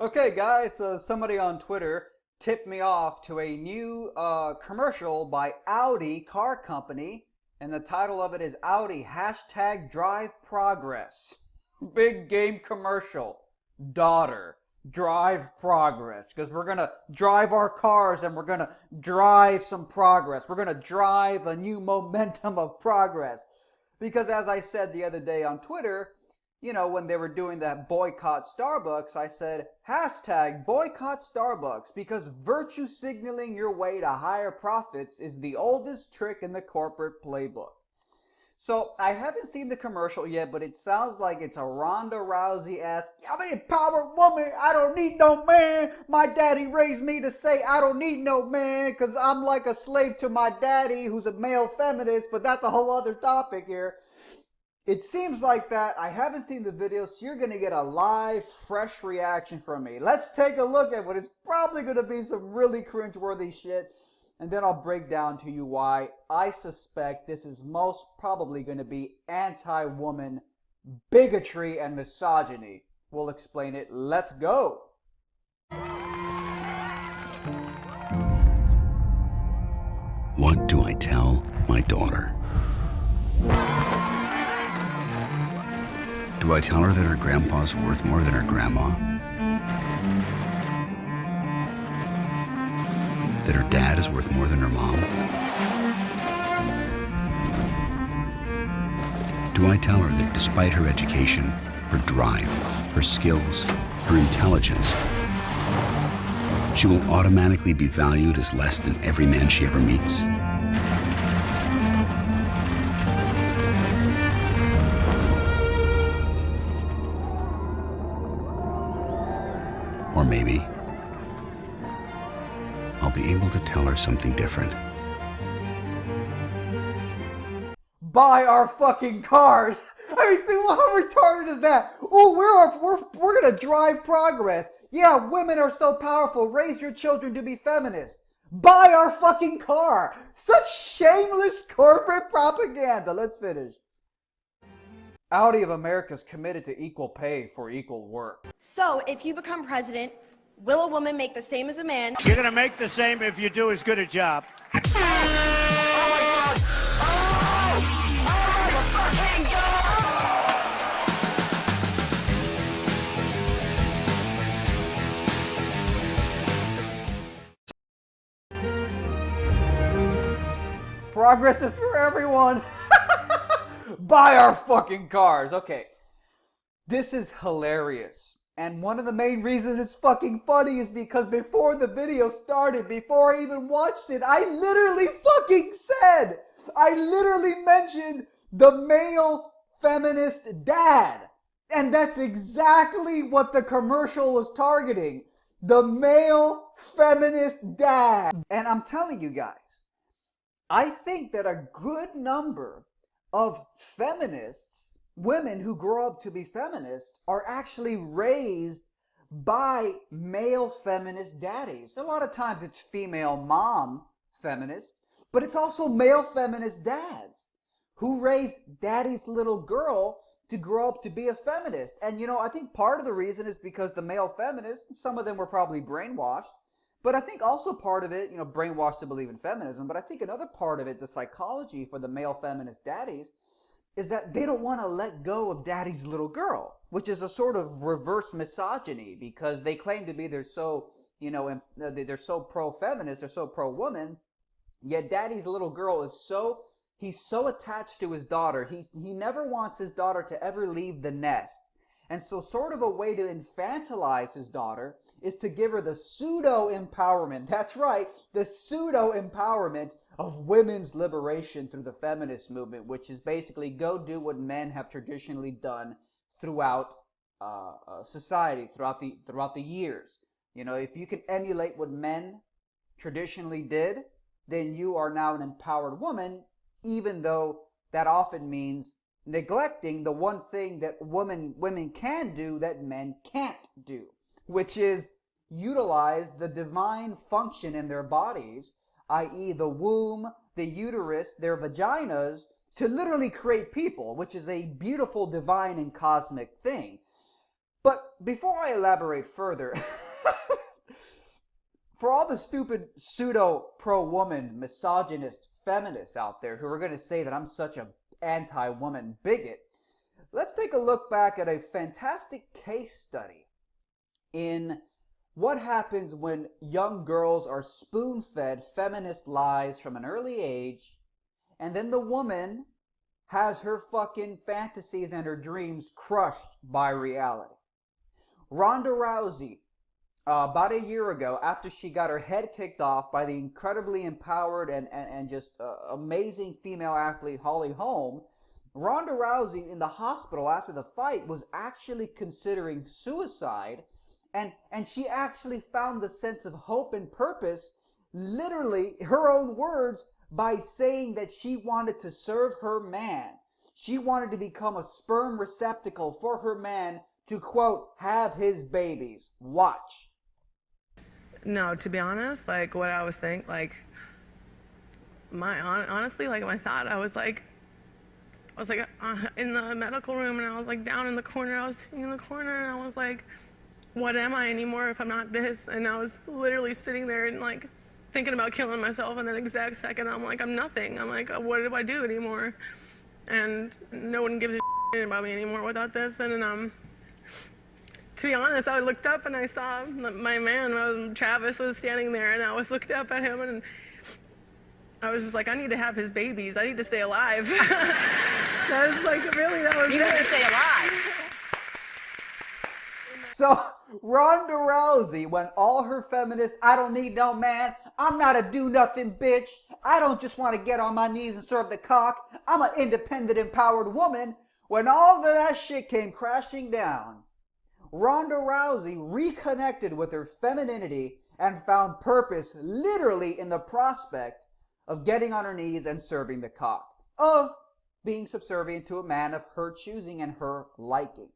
Okay, guys, so somebody on Twitter tipped me off to a new commercial by Audi Car Company, and the title of it is Audi #Drive Progress. Big game commercial. Daughter, drive progress. Because we're going to drive our cars and we're going to drive some progress. We're going to drive a new momentum of progress. Because as I said the other day on Twitter, when they were doing that boycott Starbucks, I said, #boycott Starbucks, because virtue signaling your way to higher profits is the oldest trick in the corporate playbook. So I haven't seen the commercial yet, but it sounds like it's a Ronda Rousey-esque, I'm an empowered woman, I don't need no man. My daddy raised me to say I don't need no man because I'm like a slave to my daddy who's a male feminist, but that's a whole other topic here. It seems like that. I haven't seen the video, so you're going to get a live, fresh reaction from me. Let's take a look at what is probably going to be some really cringeworthy shit, and then I'll break down to you why I suspect this is most probably going to be anti-woman bigotry and misogyny. We'll explain it. Let's go. What do I tell my daughter? Do I tell her that her grandpa's worth more than her grandma? That her dad is worth more than her mom? Do I tell her that despite her education, her drive, her skills, her intelligence, she will automatically be valued as less than every man she ever meets? Or maybe I'll be able to tell her something different. Buy our fucking cars. I mean, how retarded is that? Oh, we're gonna drive progress. Yeah, women are so powerful. Raise your children to be feminists. Buy our fucking car. Such shameless corporate propaganda. Let's finish. Audi of America is committed to equal pay for equal work. So, if you become president, will a woman make the same as a man? You're going to make the same if you do as good a job. Oh my God! Oh my fucking God! Progress is for everyone. Buy our fucking cars. Okay. This is hilarious. And one of the main reasons it's fucking funny is because before the video started, before I even watched it, I literally mentioned the male feminist dad. And that's exactly what the commercial was targeting. The male feminist dad. And I'm telling you guys, I think that a good number of feminists, women who grow up to be feminists, are actually raised by male feminist daddies. A lot of times it's female mom feminists, but it's also male feminist dads who raise daddy's little girl to grow up to be a feminist. And I think part of the reason is because the male feminists, some of them were probably brainwashed, but I think also part of it, brainwashed to believe in feminism, but I think another part of it, the psychology for the male feminist daddies, is that they don't want to let go of daddy's little girl, which is a sort of reverse misogyny, because they claim to be, they're so pro-feminist, they're so pro-woman, yet daddy's little girl he's so attached to his daughter, he never wants his daughter to ever leave the nest. And so sort of a way to infantilize his daughter is to give her the pseudo-empowerment. That's right, the pseudo-empowerment of women's liberation through the feminist movement, which is basically go do what men have traditionally done throughout society, throughout the years. If you can emulate what men traditionally did, then you are now an empowered woman, even though that often means neglecting the one thing that women can do that men can't do, which is utilize the divine function in their bodies, i.e. the womb, the uterus, their vaginas, to literally create people, which is a beautiful divine and cosmic thing. But before I elaborate further, for all the stupid pseudo pro-woman, misogynist feminists out there who are going to say that I'm such a anti-woman bigot, let's take a look back at a fantastic case study in what happens when young girls are spoon-fed feminist lies from an early age, and then the woman has her fucking fantasies and her dreams crushed by reality. Ronda Rousey, about a year ago, after she got her head kicked off by the incredibly empowered and just amazing female athlete Holly Holm, Ronda Rousey in the hospital after the fight was actually considering suicide, and she actually found the sense of hope and purpose, literally her own words, by saying that she wanted to serve her man. She wanted to become a sperm receptacle for her man to, quote, have his babies. Watch. No, to be honest, like what I was thinking, like honestly, like my thought, I was like in the medical room, and I was like down in the corner. I was sitting in the corner, and I was like, what am I anymore if I'm not this? And I was literally sitting there and like thinking about killing myself. And that exact second, I'm like, I'm nothing. I'm like, what do I do anymore? And no one gives a shit about me anymore without this. And then, to be honest, I looked up and I saw my man, Travis, was standing there, and I was looked up at him, and I was just like, I need to have his babies. I need to stay alive. That was like, really, that was it. You need to stay alive. So, Ronda Rousey, when all her feminists, I don't need no man, I'm not a do-nothing bitch, I don't just want to get on my knees and serve the cock, I'm an independent, empowered woman, when all of that shit came crashing down, Ronda Rousey reconnected with her femininity and found purpose literally in the prospect of getting on her knees and serving the cock, of being subservient to a man of her choosing and her liking.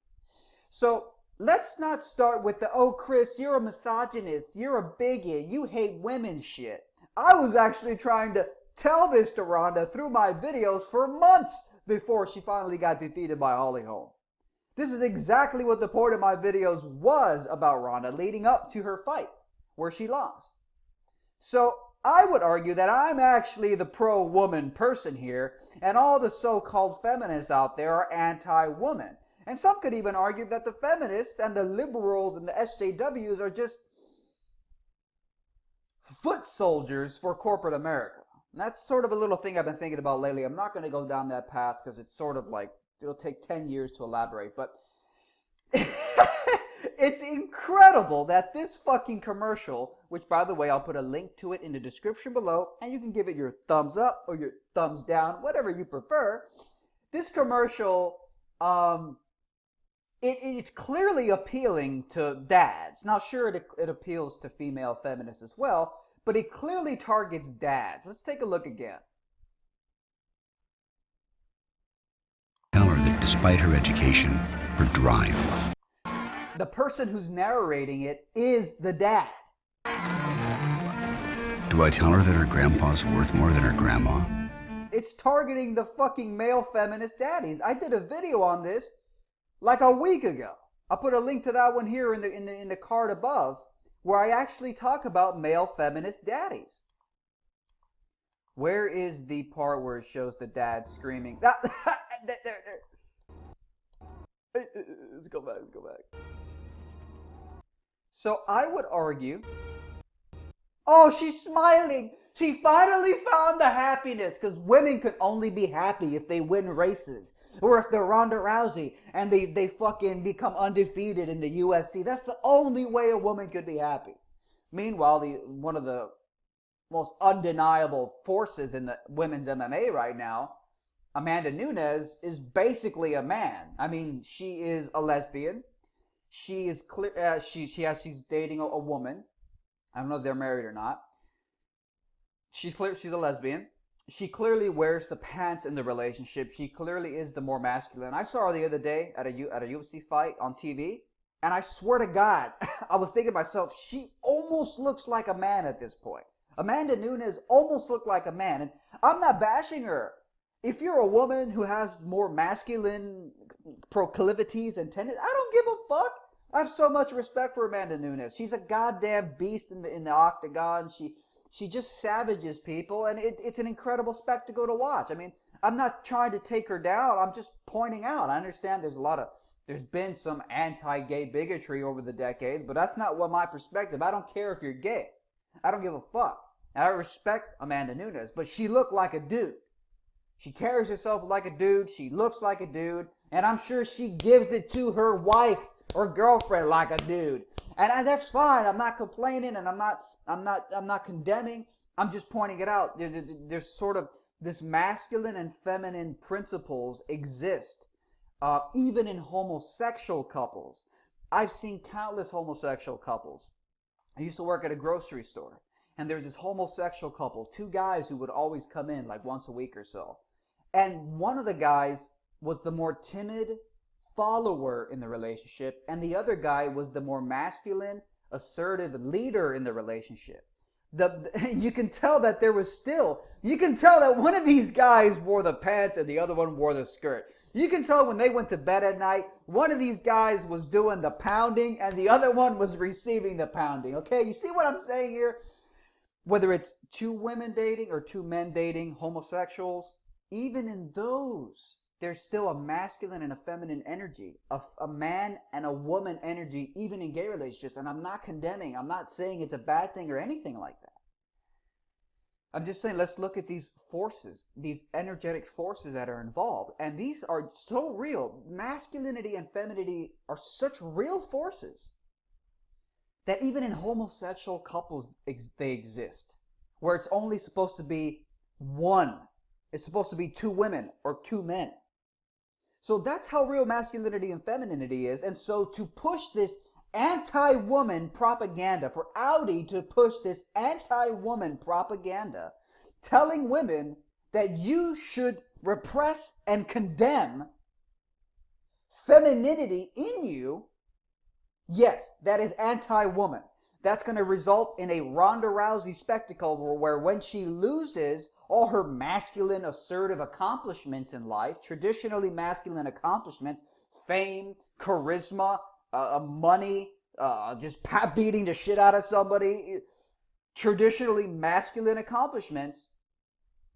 So, let's not start with the, oh, Chris, you're a misogynist, you're a bigot, you hate women shit. I was actually trying to tell this to Ronda through my videos for months before she finally got defeated by Holly Holm. This is exactly what the point of my videos was about Ronda leading up to her fight, where she lost. So, I would argue that I'm actually the pro-woman person here, and all the so-called feminists out there are anti-woman. And some could even argue that the feminists and the liberals and the SJWs are just foot soldiers for corporate America. And that's sort of a little thing I've been thinking about lately. I'm not going to go down that path because it's sort of like, it'll take 10 years to elaborate. But it's incredible that this fucking commercial, which by the way, I'll put a link to it in the description below, and you can give it your thumbs up or your thumbs down, whatever you prefer. This commercial, it's clearly appealing to dads. Now, sure, it appeals to female feminists as well, but it clearly targets dads. Let's take a look again. Tell her that despite her education, her drive, The person who's narrating it is the dad. do I tell her that her grandpa's worth more than her grandma? It's targeting the fucking male feminist daddies. I did a video on this like a week ago. I'll put a link to that one here in the card above, where I actually talk about male feminist daddies. Where is the part where it shows the dad screaming? There. Let's go back. So I would argue, oh, she's smiling. She finally found the happiness, because women could only be happy if they win races. Or if they're Ronda Rousey and they fucking become undefeated in the UFC. That's the only way a woman could be happy. Meanwhile, one of the most undeniable forces in the women's MMA right now, Amanda Nunes, is basically a man. I mean, she is a lesbian. She is clear. She's dating a woman. I don't know if they're married or not. She's a lesbian. She clearly wears the pants in the relationship. She clearly is the more masculine. I saw her the other day at a UFC fight on TV, and I swear to God, I was thinking to myself, she almost looks like a man at this point. Amanda Nunes almost looked like a man, and I'm not bashing her. If you're a woman who has more masculine proclivities and tendencies, I don't give a fuck. I have so much respect for Amanda Nunes. She's a goddamn beast in the octagon. She just savages people, and it's an incredible spectacle to watch. I mean, I'm not trying to take her down. I'm just pointing out. I understand there's been some anti-gay bigotry over the decades, but that's not what my perspective. I don't care if you're gay. I don't give a fuck. And I respect Amanda Nunes, but she looked like a dude. She carries herself like a dude. She looks like a dude, and I'm sure she gives it to her wife or girlfriend like a dude. And that's fine. I'm not complaining, and I'm not condemning. I'm just pointing it out. There's sort of this masculine and feminine principles exist, even in homosexual couples. I've seen countless homosexual couples. I used to work at a grocery store, and there was this homosexual couple, two guys who would always come in like once a week or so. And one of the guys was the more timid follower in the relationship, and the other guy was the more masculine, assertive leader in the relationship. You can tell that you can tell that one of these guys wore the pants and the other one wore the skirt. You can tell when they went to bed at night, one of these guys was doing the pounding and the other one was receiving the pounding. Okay, you see what I'm saying here? Whether it's two women dating or two men dating, homosexuals, even in those, there's still a masculine and a feminine energy, a man and a woman energy, even in gay relationships. And I'm not condemning. I'm not saying it's a bad thing or anything like that. I'm just saying, let's look at these forces, these energetic forces that are involved. And these are so real. Masculinity and femininity are such real forces that even in homosexual couples, they exist. Where it's only supposed to be one. It's supposed to be two women or two men. So that's how real masculinity and femininity is. And so to push this anti-woman propaganda, for Audi to push this anti-woman propaganda, telling women that you should repress and condemn femininity in you, yes, that is anti-woman. That's going to result in a Ronda Rousey spectacle where when she loses all her masculine, assertive accomplishments in life, traditionally masculine accomplishments, fame, charisma, money, just beating the shit out of somebody, traditionally masculine accomplishments,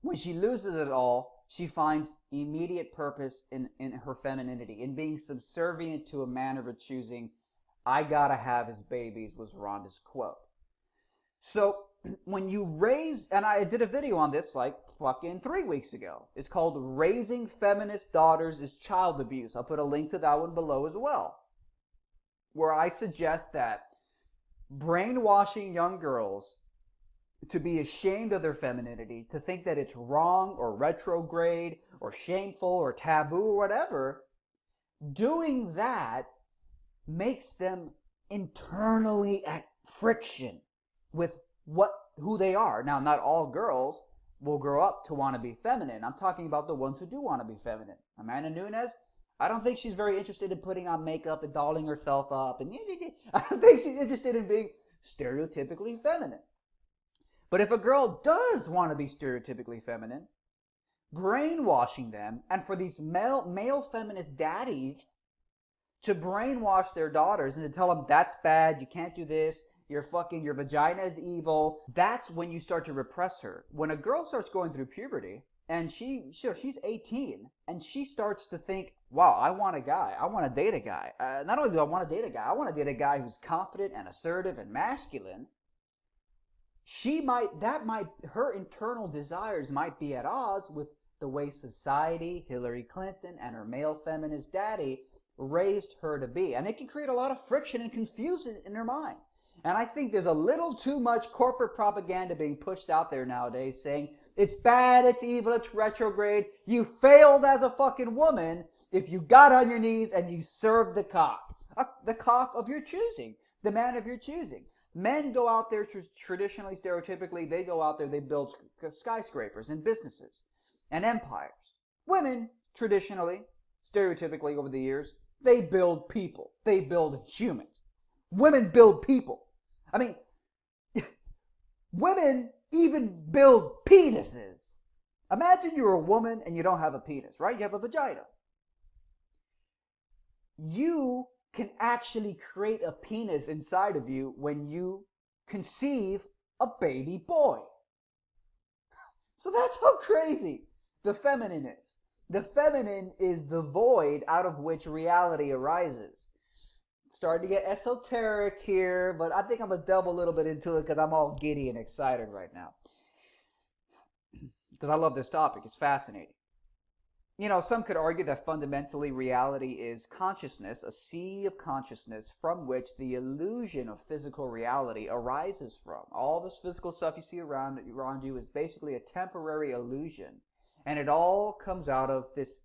when she loses it all, she finds immediate purpose in her femininity, in being subservient to a man of her choosing. I gotta have his babies was Rhonda's quote. So when you raise, and I did a video on this like fucking 3 weeks ago. It's called Raising Feminist Daughters is Child Abuse. I'll put a link to that one below as well, where I suggest that brainwashing young girls to be ashamed of their femininity, to think that it's wrong or retrograde or shameful or taboo or whatever, doing that makes them internally at friction with who they are. Now, not all girls will grow up to want to be feminine. I'm talking about the ones who do want to be feminine. Amanda Nunes, I don't think she's very interested in putting on makeup and dolling herself up. And I don't think she's interested in being stereotypically feminine. But if a girl does want to be stereotypically feminine, brainwashing them, and for these male feminist daddies to brainwash their daughters and to tell them that's bad, you can't do this, your vagina is evil, that's when you start to repress her. When a girl starts going through puberty, and she's 18, and she starts to think, wow, I want a guy, I want to date a guy. Not only do I want to date a guy, I want to date a guy who's confident and assertive and masculine. Her internal desires might be at odds with the way society, Hillary Clinton, and her male feminist daddy raised her to be. And it can create a lot of friction and confusion in her mind. And I think there's a little too much corporate propaganda being pushed out there nowadays saying, it's bad, it's evil, it's retrograde. You failed as a fucking woman if you got on your knees and you served the cock of your choosing, the man of your choosing. Men go out there traditionally, stereotypically, they go out there, they build skyscrapers and businesses and empires. Women, traditionally, stereotypically over the years, they build people. They build humans. Women build people. I mean, women even build penises. Imagine you're a woman and you don't have a penis, right? You have a vagina. You can actually create a penis inside of you when you conceive a baby boy. So that's how crazy the feminine is. The feminine is the void out of which reality arises. Starting to get esoteric here, but I think I'm going to delve a little bit into it because I'm all giddy and excited right now. Because I love this topic. It's fascinating. You know, some could argue that fundamentally reality is consciousness, a sea of consciousness from which the illusion of physical reality arises from. All this physical stuff you see around you is basically a temporary illusion. And it all comes out of this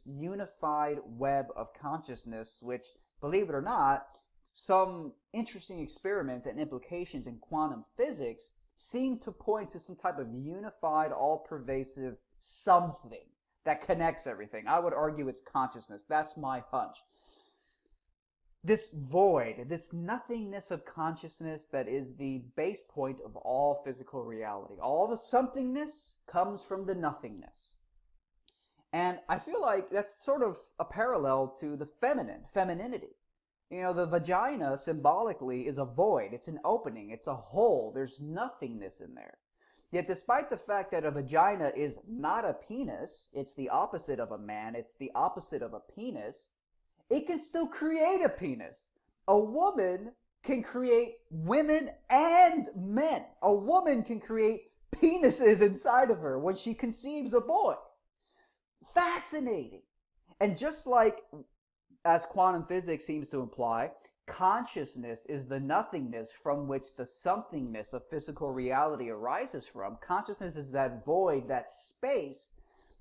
unified web of consciousness, which, believe it or not, some interesting experiments and implications in quantum physics seem to point to some type of unified, all-pervasive something that connects everything. I would argue it's consciousness. That's my hunch. This void, this nothingness of consciousness that is the base point of all physical reality. All the somethingness comes from the nothingness. And I feel like that's sort of a parallel to the femininity. You know, the vagina symbolically is a void. It's an opening. It's a hole. There's nothingness in there. Yet despite the fact that a vagina is not a penis, it's the opposite of a man, it's the opposite of a penis, it can still create a penis. A woman can create women and men. A woman can create penises inside of her when she conceives a boy. Fascinating. And just like, as quantum physics seems to imply, consciousness is the nothingness from which the somethingness of physical reality arises from. Consciousness is that void, that space.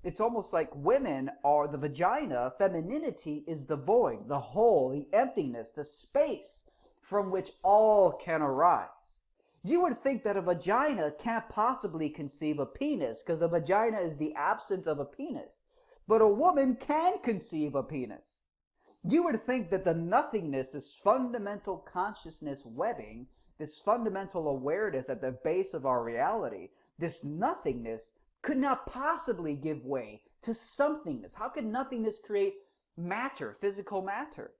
It's almost like women are the vagina. Femininity is the void, the hole, the emptiness, the space from which all can arise. You would think that a vagina can't possibly conceive a penis because a vagina is the absence of a penis. But a woman can conceive a penis. You would think that the nothingness, this fundamental consciousness webbing, this fundamental awareness at the base of our reality, this nothingness could not possibly give way to somethingness. How could nothingness create matter, physical matter?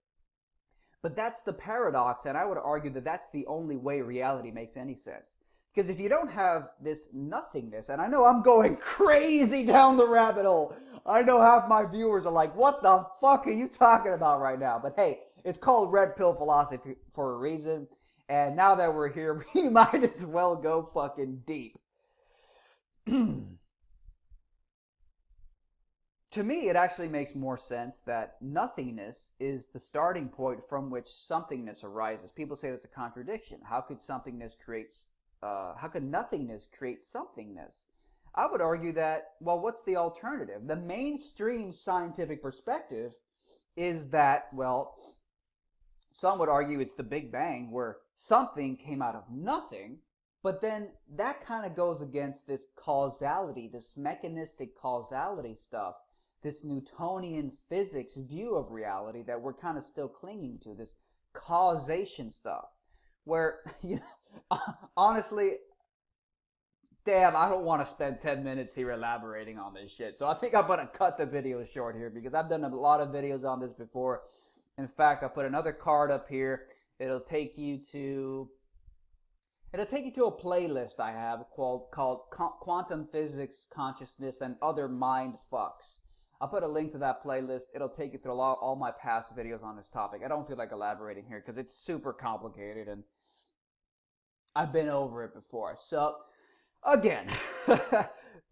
But that's the paradox, and I would argue that that's the only way reality makes any sense. Because if you don't have this nothingness, and I know I'm going crazy down the rabbit hole. I know half my viewers are like, what the fuck are you talking about right now? But hey, it's called Red Pill Philosophy for a reason. And now that we're here, we might as well go fucking deep. To me, it actually makes more sense that nothingness is the starting point from which somethingness arises. People say that's a contradiction. How could nothingness create somethingness? I would argue that, well, what's the alternative? The mainstream scientific perspective is that, well, some would argue it's the Big Bang, where something came out of nothing, but then that kind of goes against this causality, this mechanistic causality stuff, this Newtonian physics view of reality that we're kind of still clinging to, this causation stuff, where, honestly, damn, I don't want to spend 10 minutes here elaborating on this shit. So I think I'm going to cut the video short here because I've done a lot of videos on this before. In fact, I'll put another card up here. It'll take you to a playlist I have called Quantum Physics, Consciousness, and Other Mind Fucks. I'll put a link to that playlist. It'll take you through all my past videos on this topic. I don't feel like elaborating here because it's super complicated and I've been over it before. So, again,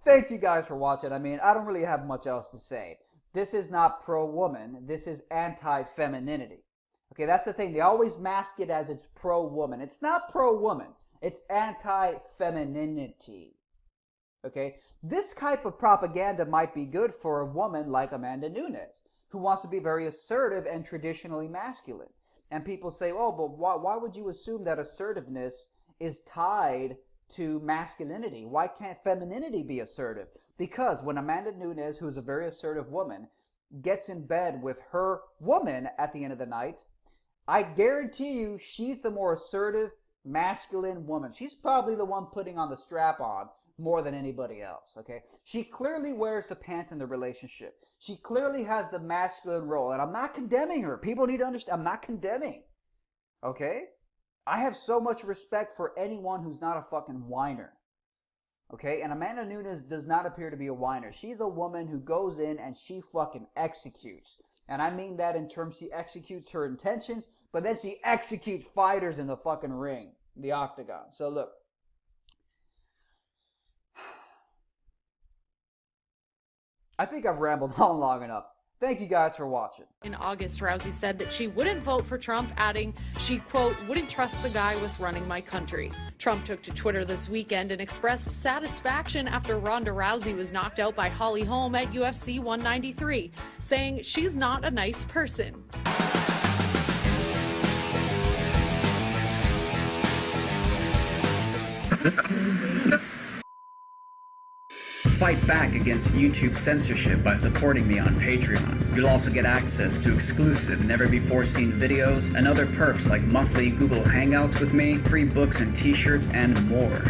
thank you guys for watching. I mean, I don't really have much else to say. This is not pro-woman. This is anti-femininity. Okay, that's the thing. They always mask it as it's pro-woman. It's not pro-woman. It's anti-femininity. Okay, this type of propaganda might be good for a woman like Amanda Nunes, who wants to be very assertive and traditionally masculine. And people say, oh, but why would you assume that assertiveness is tied to masculinity? Why can't femininity be assertive? Because when Amanda Nunes, who's a very assertive woman, gets in bed with her woman at the end of the night, I guarantee you she's the more assertive, masculine woman. She's probably the one putting on the strap on more than anybody else, okay? She clearly wears the pants in the relationship. She clearly has the masculine role, and I'm not condemning her. People need to understand, I'm not condemning, okay? I have so much respect for anyone who's not a fucking whiner, okay? And Amanda Nunes does not appear to be a whiner. She's a woman who goes in and she fucking executes. And I mean that in terms she executes her intentions, but then she executes fighters in the fucking ring, the octagon. So look. I think I've rambled on long enough. Thank you guys for watching. In August, Rousey said that she wouldn't vote for Trump, adding she, quote, wouldn't trust the guy with running my country. Trump took to Twitter this weekend and expressed satisfaction after Ronda Rousey was knocked out by Holly Holm at UFC 193, saying she's not a nice person. Fight back against YouTube censorship by supporting me on Patreon. You'll also get access to exclusive, never-before-seen videos and other perks like monthly Google Hangouts with me, free books and t-shirts, and more.